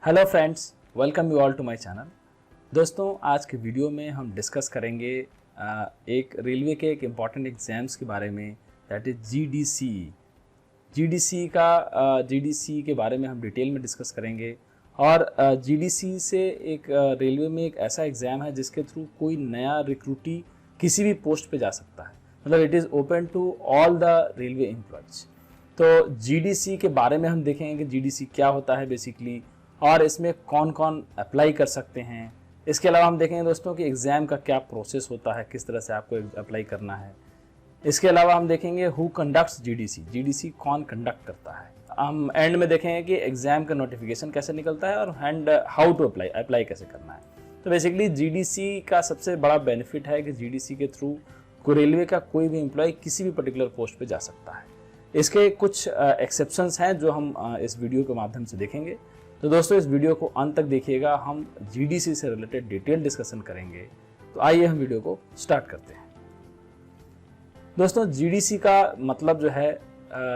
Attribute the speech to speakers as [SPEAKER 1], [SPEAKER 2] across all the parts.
[SPEAKER 1] Hello friends, welcome you all to my channel. दोस्तों, आज के वीडियो में हम डिस्कस करेंगे एक रेलवे के एक इम्पॉर्टेंट एग्ज़ाम्स के बारे में, दैट इज़ जीडीसी के बारे में हम डिटेल में डिस्कस करेंगे। और जीडीसी से एक रेलवे में एक ऐसा एग्ज़ाम है जिसके थ्रू कोई नया रिक्रूटी किसी भी पोस्ट पे जा सकता है, मतलब it is open to all the railway employees. तो जीडीसी के बारे में हम देखेंगे कि जीडीसी क्या होता है बेसिकली, और इसमें कौन कौन अप्लाई कर सकते हैं। इसके अलावा हम देखेंगे दोस्तों कि एग्ज़ाम का क्या प्रोसेस होता है, किस तरह से आपको अप्लाई करना है। इसके अलावा हम देखेंगे हु कंडक्ट्स जीडीसी कौन कंडक्ट करता है। हम एंड में देखेंगे कि एग्ज़ाम का नोटिफिकेशन कैसे निकलता है और एंड हाउ टू अप्लाई कैसे करना है। तो बेसिकली जीडीसी का सबसे बड़ा बेनिफिट है कि जीडीसी के थ्रू रेलवे का कोई भी एम्प्लॉय किसी भी पर्टिकुलर पोस्ट पे जा सकता है। इसके कुछ एक्सेप्शंस हैं जो हम इस वीडियो के माध्यम से देखेंगे। तो दोस्तों, इस वीडियो को अंत तक देखिएगा, हम जीडीसी से रिलेटेड डिटेल डिस्कशन करेंगे। तो आइए हम वीडियो को स्टार्ट करते हैं। दोस्तों, जीडीसी का मतलब जो है,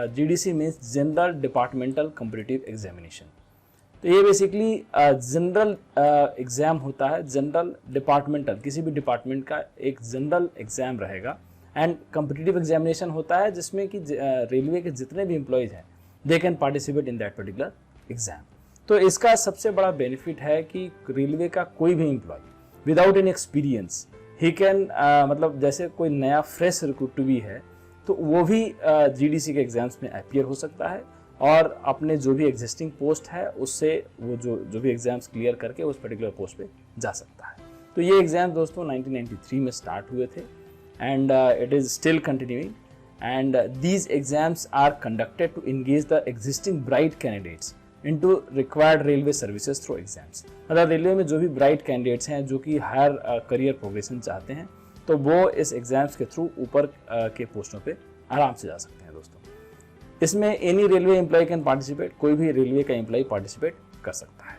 [SPEAKER 1] GDC means general departmental competitive examination. तो ये बेसिकली जनरल एग्ज़ाम होता है, जनरल डिपार्टमेंटल, किसी भी डिपार्टमेंट का एक जनरल एग्ज़ाम रहेगा। एंड कॉम्पिटिटिव एग्जामिनेशन होता है जिसमें कि रेलवे के जितने भी एम्प्लॉयज़ हैं they can participate in that particular exam. तो इसका सबसे बड़ा बेनिफिट है कि रेलवे का कोई भी employee without any experience he can, मतलब जैसे कोई नया फ्रेश रिक्रूट भी है तो वो भी जीडीसी के एग्जाम्स में अपीयर हो सकता है और अपने जो भी एग्जिस्टिंग पोस्ट है उससे वो जो भी एग्जाम्स क्लियर करके उस पर्टिकुलर पोस्ट पे जा सकता है। तो ये एग्ज़ाम दोस्तों 1993 में स्टार्ट हुए थे and it is still continuing, and these exams are conducted to engage the existing bright candidates into required railway services through exams। मतलब रेलवे में जो भी ब्राइट कैंडिडेट्स हैं जो कि हायर करियर प्रोग्रेशन चाहते हैं तो वो इस एग्जाम्स के थ्रू ऊपर के पोस्टों पे आराम से जा सकते हैं। दोस्तों, इसमें any railway employee can participate, कोई भी रेलवे का एम्प्लॉय पार्टिसिपेट कर सकता है।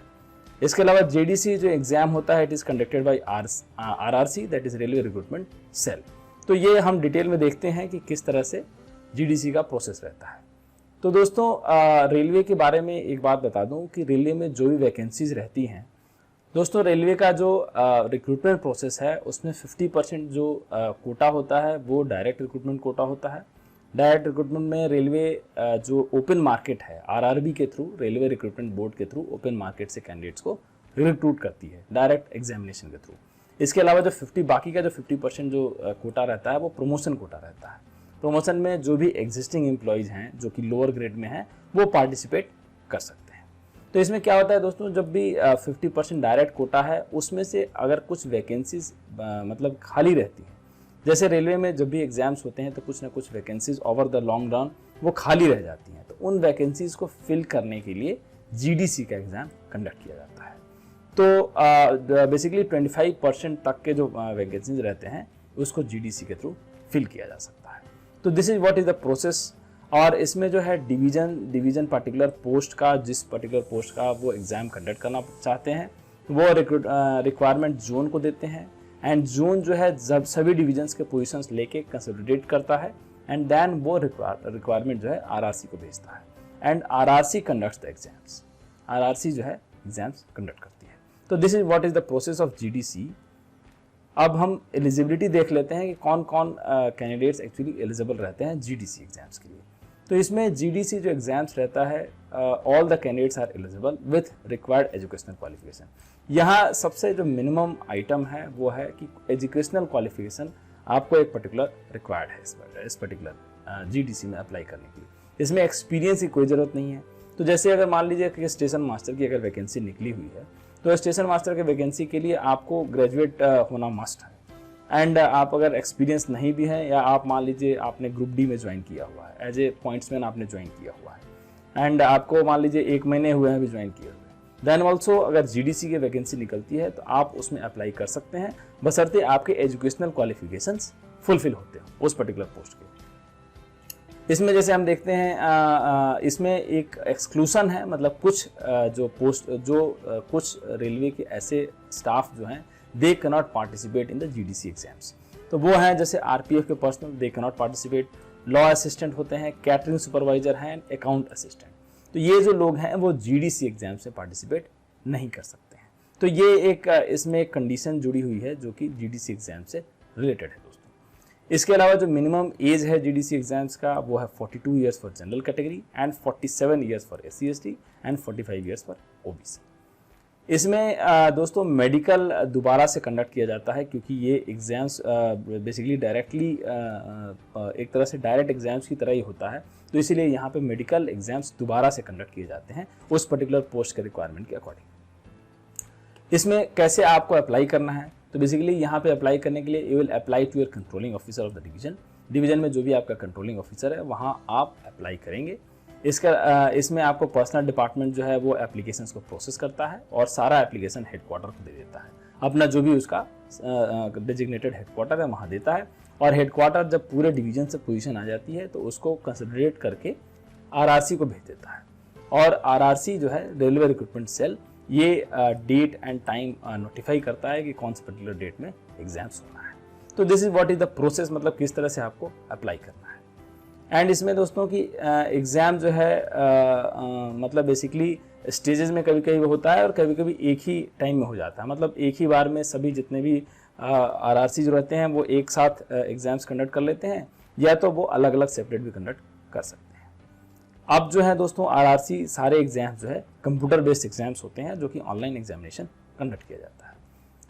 [SPEAKER 1] इसके अलावा जेडीसी जो एग्जाम होता है it is conducted by RRC, that is railway recruitment cell. तो ये हम डिटेल में देखते हैं कि किस तरह से जीडीसी का प्रोसेस रहता है। तो दोस्तों, रेलवे के बारे में एक बात बता दूं कि रेलवे में जो भी वैकेंसीज रहती हैं, दोस्तों रेलवे का जो रिक्रूटमेंट प्रोसेस है उसमें 50% जो कोटा होता है वो डायरेक्ट रिक्रूटमेंट कोटा होता है। डायरेक्ट रिक्रूटमेंट में रेलवे जो ओपन मार्केट है आरआरबी के थ्रू, रेलवे रिक्रूटमेंट बोर्ड के थ्रू ओपन मार्केट से कैंडिडेट्स को रिक्रूट करती है डायरेक्ट एग्जामिनेशन के थ्रू। इसके अलावा जो बाकी का जो 50% जो कोटा रहता है वो प्रमोशन कोटा रहता है। प्रमोशन में जो भी एग्जिस्टिंग एम्प्लॉयज़ हैं जो कि लोअर ग्रेड में हैं वो पार्टिसिपेट कर सकते हैं। तो इसमें क्या होता है दोस्तों, जब भी 50% डायरेक्ट कोटा है उसमें से अगर कुछ वैकेंसीज मतलब खाली रहती हैं, जैसे रेलवे में जब भी एग्जाम्स होते हैं तो कुछ ना कुछ vacancies over the long run वो खाली रह जाती हैं। तो उन वैकेंसीज को फिल करने के लिए जीडीसी का एग्ज़ाम कंडक्ट किया जाता है। तो बेसिकली 25% तक के जो वैकेंसीज रहते हैं उसको जीडीसी के थ्रू फिल किया जा सकता है। तो this is what is the process. और इसमें जो है डिवीजन पर्टिकुलर पोस्ट का, जिस पर्टिकुलर पोस्ट का वो एग्ज़ाम कंडक्ट करना चाहते हैं वो रिक्वायरमेंट जोन को देते हैं। एंड जोन जो है जब सभी डिविजन्स के पोजिशंस लेके कंसोलिडेट करता है एंड देन वो रिक्वायरमेंट जो है आरआरसी को भेजता है and RRC conducts the exams. RRC जो है एग्जाम्स कंडक्ट करती है। तो this is what is the process of GDC. अब हम एलिजिबिलिटी देख लेते हैं कि कौन कौन कैंडिडेट्स एक्चुअली एलिजिबल रहते हैं जीडीसी एग्जाम्स के लिए। तो इसमें जीडीसी जो एग्जाम्स रहता है, all the candidates are eligible with required educational qualification. यहाँ सबसे जो मिनिमम आइटम है वो है कि एजुकेशनल क्वालिफिकेशन आपको एक पर्टिकुलर रिक्वायर्ड है इस पर्टिकुलर जीडीसी में अप्लाई करने के लिए। इसमें एक्सपीरियंस की कोई ज़रूरत नहीं है। तो जैसे अगर मान लीजिए कि स्टेशन मास्टर की अगर वैकेंसी निकली हुई है तो स्टेशन मास्टर के वैकेंसी के लिए आपको ग्रेजुएट होना मस्ट है। एंड आप अगर एक्सपीरियंस नहीं भी है, या आप मान लीजिए आपने ग्रुप डी में ज्वाइन किया हुआ है, एज ए पॉइंट्समैन आपने ज्वाइन किया हुआ है एंड आपको मान लीजिए 1 महीने हुए हैं अभी ज्वाइन किए हुए, देन ऑल्सो अगर जीडीसी की वैकेंसी निकलती है तो आप उसमें अप्लाई कर सकते हैं, बशर्ते आपके एजुकेशनल क्वालिफिकेशंस फुलफिल होते हो उस पर्टिकुलर पोस्ट के। इसमें जैसे हम देखते हैं इसमें एक एक्सक्लूसन है, मतलब कुछ कुछ रेलवे के ऐसे स्टाफ जो हैं they can not participate in the GDC exams. तो वो हैं जैसे आरपीएफ के personal, they can not participate. Law assistant होते हैं, कैटरिंग सुपरवाइजर हैं, अकाउंट असिस्टेंट। तो ये जो लोग हैं वो जीडीसी एग्जाम से पार्टिसिपेट नहीं कर सकते हैं। तो ये एक इसमें एक कंडीशन जुड़ी हुई है जो कि जीडीसी एग्जाम से रिलेटेड है दोस्तों। इसके अलावा जो मिनिमम एज है जीडीसी एग्जाम्स का वो है 42 years for general category and 47 years for SC ST and 45 years for OBC। इसमें दोस्तों मेडिकल दोबारा से कंडक्ट किया जाता है क्योंकि ये एग्ज़ाम्स बेसिकली डायरेक्टली एक तरह से डायरेक्ट एग्ज़ाम्स की तरह ही होता है, तो इसीलिए यहाँ पे मेडिकल एग्ज़ाम्स दोबारा से कंडक्ट किए जाते हैं उस पर्टिकुलर पोस्ट के रिक्वायरमेंट के अकॉर्डिंग। इसमें कैसे आपको अप्लाई करना है, तो बेसिकली यहाँ पे अप्लाई करने के लिए you will apply to your controlling officer of the division में जो भी आपका कंट्रोलिंग ऑफिसर है वहाँ आप अप्लाई करेंगे। इसमें आपको पर्सनल डिपार्टमेंट जो है वो एप्लीकेशंस को प्रोसेस करता है और सारा एप्लीकेशन हेडक्वार्टर को दे देता है, अपना जो भी उसका डेजिग्नेटेड हेडक्वार्टर है वहाँ देता है। और हेडक्वार्टर जब पूरे डिवीजन से पोजीशन आ जाती है तो उसको कंसिडरेट करके RRC को भेज देता है और RRC जो है रेलवे रिक्रूटमेंट सेल ये डेट एंड टाइम नोटिफाई करता है कि कौन से पर्टिकुलर डेट में एग्जाम्स होना है। तो this is what is the process, मतलब किस तरह से आपको अप्लाई करना है। एंड इसमें दोस्तों की एग्ज़ाम जो है मतलब बेसिकली स्टेजेस में कभी कभी होता है और कभी कभी एक ही टाइम में हो जाता है, मतलब एक ही बार में सभी जितने भी RRC जो रहते हैं वो एक साथ एग्ज़ाम्स कंडक्ट कर लेते हैं, या तो वो अलग अलग सेपरेट भी कंडक्ट कर सकते हैं। अब जो है दोस्तों RRC सारे एग्ज़ाम्स जो है कंप्यूटर बेस्ड एग्ज़ाम्स होते हैं जो कि ऑनलाइन एग्जामिनेशन कंडक्ट किया जाता है।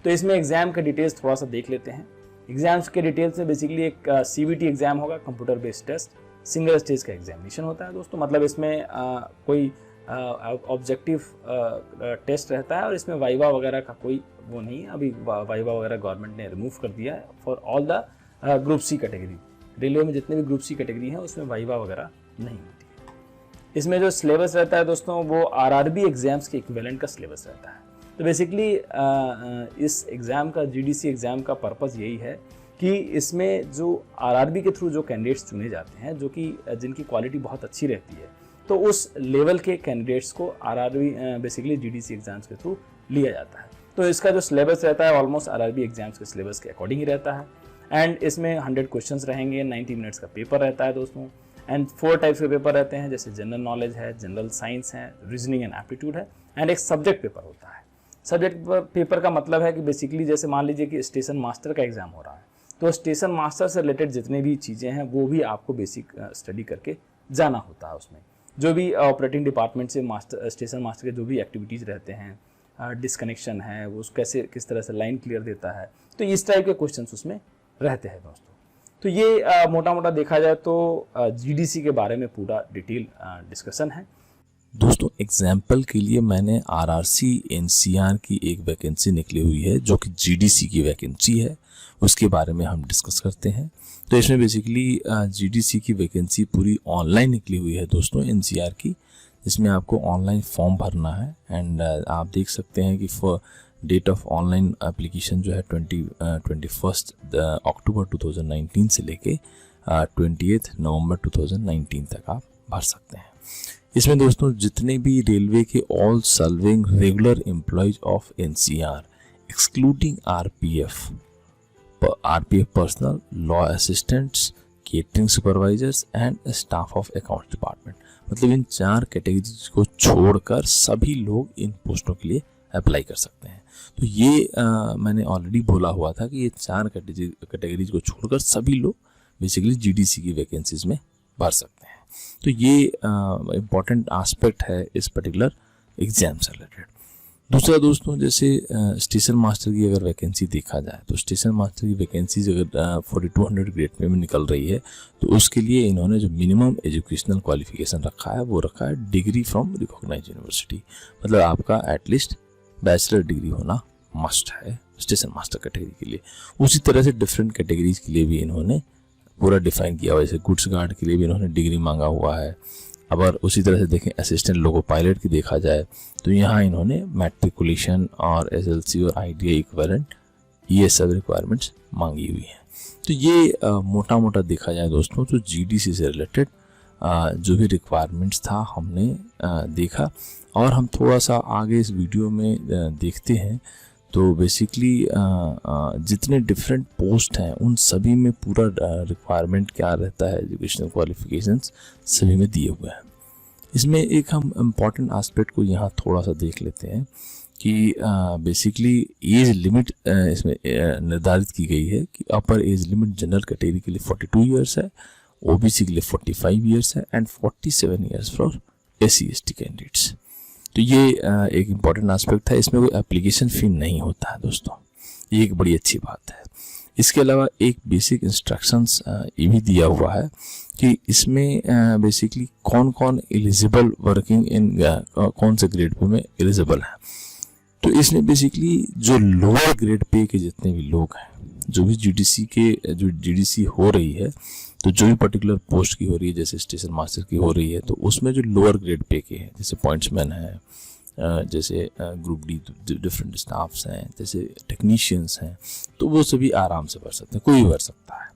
[SPEAKER 1] तो इसमें एग्ज़ाम के डिटेल्स थोड़ा सा देख लेते हैं। एग्ज़ाम्स के डिटेल्स में बेसिकली एक CBT एग्ज़ाम होगा, computer based test, single stage का एग्जामिनेशन होता है दोस्तों, मतलब इसमें कोई ऑब्जेक्टिव टेस्ट रहता है और इसमें वाइवा वगैरह का कोई वो नहीं है। अभी वाइवा वगैरह गवर्नमेंट ने रिमूव कर दिया है for all the group C category. Railway में जितने भी ग्रुप C कैटेगरी हैं उसमें वाइवा वगैरह नहीं होती है। इसमें जो सिलेबस रहता है दोस्तों वो RRB एग्जाम्स के इक्विवेलेंट का सिलेबस रहता है। तो बेसिकली इस एग्ज़ाम का GDC एग्ज़ाम का पर्पज़ यही है कि इसमें जो RRB के थ्रू जो कैंडिडेट्स चुने जाते हैं जो कि जिनकी क्वालिटी बहुत अच्छी रहती है, तो उस लेवल के कैंडिडेट्स को RRB बेसिकली GDC एग्ज़ाम्स के थ्रू लिया जाता है। तो इसका जो सिलेबस रहता है ऑलमोस्ट RRB एग्ज़ाम्स के सिलेबस के अकॉर्डिंग ही रहता है। एंड इसमें 100 क्वेश्चंस रहेंगे, 90 मिनट्स का पेपर रहता है दोस्तों। एंड 4 टाइप्स के पेपर रहते हैं, जैसे जनरल नॉलेज है, जनरल साइंस है, रीजनिंग एंड एप्टीट्यूड है, एंड एक सब्जेक्ट पेपर होता है। सब्जेक्ट पेपर का मतलब है कि बेसिकली जैसे मान लीजिए कि स्टेशन मास्टर का एग्जाम हो रहा है, तो स्टेशन मास्टर से रिलेटेड जितनी भी चीज़ें हैं वो भी आपको बेसिक स्टडी करके जाना होता है। उसमें जो भी ऑपरेटिंग डिपार्टमेंट से स्टेशन मास्टर के जो भी एक्टिविटीज़ रहते हैं, डिस्कनेक्शन है, वो कैसे किस तरह से लाइन क्लियर देता है, तो इस टाइप के क्वेश्चंस उसमें रहते हैं दोस्तों। तो ये मोटा मोटा देखा जाए तो GDC के बारे में पूरा डिटेल डिस्कशन है
[SPEAKER 2] दोस्तों। एग्जाम्पल के लिए मैंने RRC NCR की एक वैकेंसी निकली हुई है जो कि GDC की वैकेंसी है, उसके बारे में हम डिस्कस करते हैं। तो इसमें बेसिकली GDC की वैकेंसी पूरी ऑनलाइन निकली हुई है दोस्तों NCR की, जिसमें आपको ऑनलाइन फॉर्म भरना है। एंड आप देख सकते हैं कि डेट ऑफ ऑनलाइन एप्लीकेशन जो है 21 अक्टूबर 2019 से लेके 28 नवंबर 2019 तक आप भर सकते हैं। इसमें दोस्तों जितने भी रेलवे के all serving regular employees of NCR excluding RPF personal, law assistants, catering supervisors and staff of accounts department, मतलब इन 4 कैटेगरीज को छोड़कर सभी लोग इन पोस्टों के लिए अप्लाई कर सकते हैं। तो ये मैंने ऑलरेडी बोला हुआ था कि ये 4 कैटेगरीज को छोड़कर सभी लोग बेसिकली GDC की वैकेंसीज में भर सकते हैं। तो ये इम्पॉर्टेंट एस्पेक्ट है इस पर्टिकुलर एग्जाम से रिलेटेड। दूसरा दोस्तों, जैसे स्टेशन मास्टर की अगर वैकेंसी देखा जाए तो स्टेशन मास्टर की वैकेंसीज अगर 4200 ग्रेड में निकल रही है तो उसके लिए इन्होंने जो मिनिमम एजुकेशनल क्वालिफिकेशन रखा है वो रखा है डिग्री फ्रॉम रिकॉग्नाइज्ड यूनिवर्सिटी, मतलब आपका एटलीस्ट बैचलर डिग्री होना मस्ट है स्टेशन मास्टर कैटेगरी के लिए। उसी तरह से डिफरेंट कैटेगरीज के लिए भी इन्होंने पूरा डिफाइन किया हुआ है। जैसे गुड्स गार्ड के लिए भी इन्होंने डिग्री मांगा हुआ है। अगर उसी तरह से देखें असिस्टेंट लोको पायलट की देखा जाए तो यहाँ इन्होंने मैट्रिकुलेशन और SLC और ITI इक्विवेलेंट ये सब रिक्वायरमेंट्स मांगी हुई हैं। तो ये मोटा मोटा देखा जाए दोस्तों तो GDC से रिलेटेड जो भी रिक्वायरमेंट्स था हमने देखा। और हम थोड़ा सा आगे इस वीडियो में देखते हैं तो बेसिकली जितने डिफरेंट पोस्ट हैं उन सभी में पूरा रिक्वायरमेंट क्या रहता है, एजुकेशनल क्वालिफिकेशंस सभी में दिए हुए हैं। इसमें एक हम इम्पॉर्टेंट एस्पेक्ट को यहाँ थोड़ा सा देख लेते हैं कि बेसिकली एज लिमिट इसमें निर्धारित की गई है कि अपर एज लिमिट जनरल कैटेगरी के लिए 42 ईयर्स है, ओबीसी के लिए 45 ईयर्स है and 47 years for SC/ST candidates. तो ये एक इम्पॉर्टेंट एस्पेक्ट है, इसमें कोई एप्लीकेशन फ़ी नहीं होता है दोस्तों, ये एक बड़ी अच्छी बात है। इसके अलावा एक बेसिक इंस्ट्रक्शंस ये भी दिया हुआ है कि इसमें बेसिकली कौन कौन एलिजिबल वर्किंग इन कौन से ग्रेड पे में एलिजिबल है। तो इसमें बेसिकली जो लोअर ग्रेड पे के जितने भी लोग हैं, जो भी GDC हो रही है, तो जो भी पर्टिकुलर पोस्ट की हो रही है, जैसे स्टेशन मास्टर की हो रही है, तो उसमें जो लोअर ग्रेड पे के हैं, जैसे पॉइंट्समैन है, जैसे ग्रुप डी डिफरेंट स्टाफ्स हैं, जैसे टेक्नीशियंस हैं, तो वो सभी आराम से भर सकते हैं, कोई भी भर सकता है।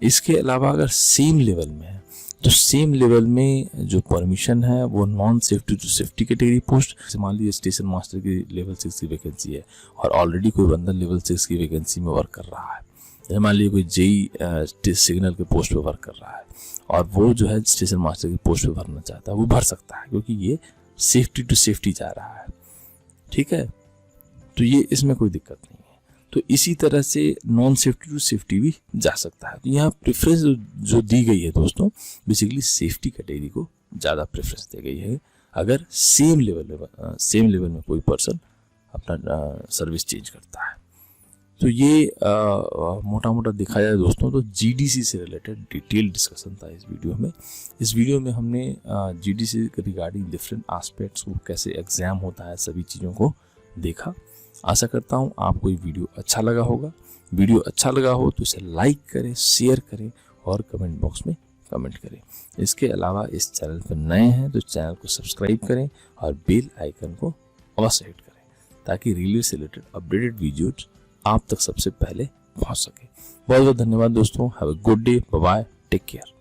[SPEAKER 2] इसके अलावा अगर सेम लेवल में है तो सेम लेवल में जो परमिशन है वो non safety to safety category post, जैसे मान लीजिए स्टेशन मास्टर की लेवल 6 की वैकेंसी है और ऑलरेडी कोई बंदा लेवल 6 की वैकेंसी में वर्क कर रहा है, जैसे मान लीजिए कोई JEE सिग्नल के पोस्ट पे वर्क कर रहा है और वो जो है स्टेशन मास्टर की पोस्ट पे भरना चाहता है, वो भर सकता है क्योंकि ये सेफ्टी टू सेफ्टी जा रहा है, ठीक है। तो ये इसमें कोई दिक्कत नहीं है। तो इसी तरह से नॉन सेफ्टी टू सेफ्टी भी जा सकता है। तो यहाँ प्रेफरेंस जो दी गई है दोस्तों, बेसिकली सेफ्टी कैटेगरी को ज़्यादा प्रेफरेंस दी गई है अगर सेम लेवल में कोई पर्सन अपना सर्विस चेंज करता है। तो ये मोटा मोटा देखा जाए दोस्तों तो GDC से रिलेटेड डिटेल डिस्कशन था इस वीडियो में। इस वीडियो में हमने GDC रिगार्डिंग डिफरेंट एस्पेक्ट्स को, कैसे एग्जाम होता है, सभी चीज़ों को देखा। आशा करता हूँ आपको ये वीडियो अच्छा लगा होगा। वीडियो अच्छा लगा हो तो इसे लाइक करें, शेयर करें और कमेंट बॉक्स में कमेंट करें। इसके अलावा इस चैनल पर नए हैं तो चैनल को सब्सक्राइब करें और बेल आइकन को अवश्य हिट करें ताकि रेलवे से रिलेटेड अपडेटेड वीडियोज आप तक सबसे पहले पहुंच सके। बहुत बहुत धन्यवाद दोस्तों। Have a good day, bye bye, take care.